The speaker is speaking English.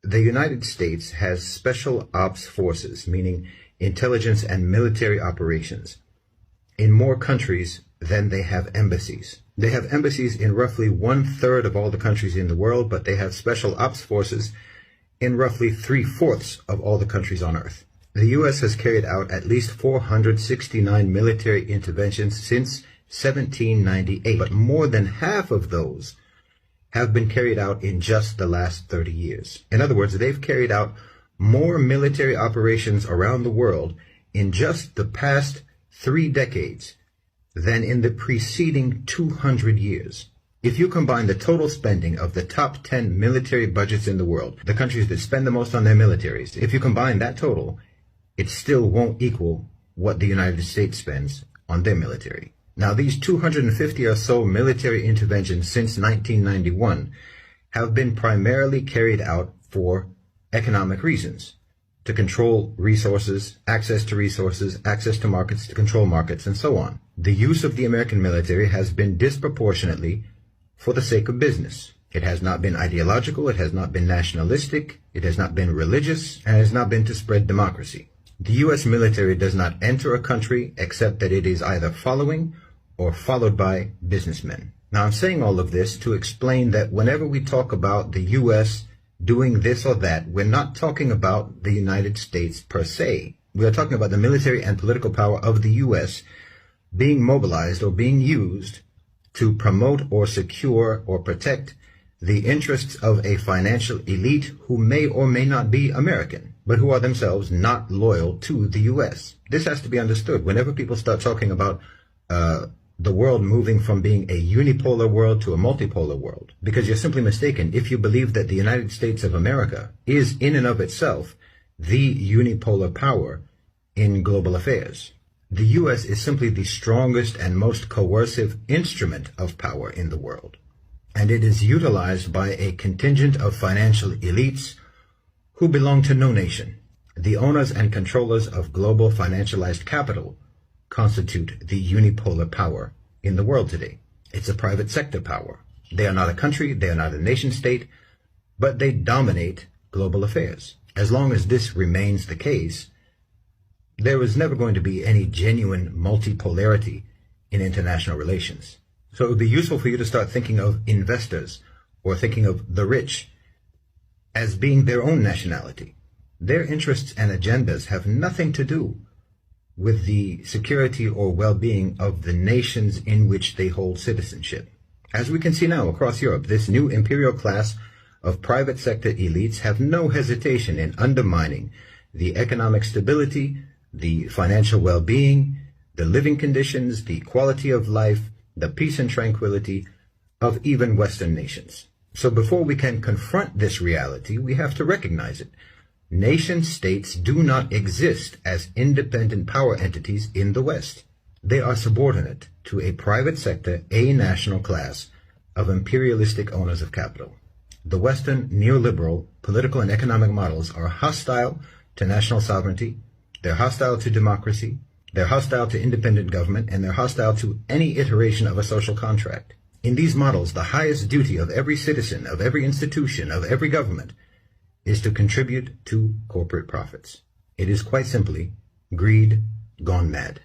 The United States has special ops forces, meaning intelligence and military operations, in more countries than they have embassies. They have embassies in roughly 1/3 of all the countries in the world, but they have special ops forces in roughly 3/4 of all the countries on Earth. The U.S. has carried out at least 469 military interventions since 1798, but more than half of those have been carried out in just the last 30 years. In other words, they've carried out more military operations around the world in just the past 3 decades than in the preceding 200 years. If you combine the total spending of the top 10 military budgets in the world, the countries that spend the most on their militaries, if you combine that total, it still won't equal what the United States spends on their military. Now, these 250 or so military interventions since 1991 have been primarily carried out for economic reasons, to control resources, access to markets, to control markets, and so on. The use of the American military has been disproportionately for the sake of business. It has not been ideological, it has not been nationalistic, it has not been religious, and it has not been to spread democracy. The U.S. military does not enter a country except that it is either following or followed by businessmen. Now, I'm saying all of this to explain that whenever we talk about the U.S. doing this or that, we're not talking about the United States per se. We are talking about the military and political power of the U.S. being mobilized or being used to promote or secure or protect the interests of a financial elite who may or may not be American, but who are themselves not loyal to the U.S. This has to be understood. Whenever people start talking about the world moving from being a unipolar world to a multipolar world, because you're simply mistaken if you believe that the United States of America is in and of itself the unipolar power in global affairs. The U.S. is simply the strongest and most coercive instrument of power in the world, and it is utilized by a contingent of financial elites who belong to no nation. The owners and controllers of global financialized capital constitute the unipolar power in the world today. It's a private sector power. They are not a country, they are not a nation state, but they dominate global affairs. As long as this remains the case, there is never going to be any genuine multipolarity in international relations. So it would be useful for you to start thinking of investors or thinking of the rich as being their own nationality. Their interests and agendas have nothing to do with the security or well-being of the nations in which they hold citizenship. As we can see now across Europe, this new imperial class of private sector elites have no hesitation in undermining the economic stability, the financial well-being, the living conditions, the quality of life, the peace and tranquility of even Western nations. So before we can confront this reality, we have to recognize it. Nation states do not exist as independent power entities in the West. They are subordinate to a private sector, a national class of imperialistic owners of capital. The Western neoliberal political and economic models are hostile to national sovereignty, they're hostile to democracy, they're hostile to independent government, and they're hostile to any iteration of a social contract. In these models, the highest duty of every citizen, of every institution, of every government, is to contribute to corporate profits. It is quite simply greed gone mad.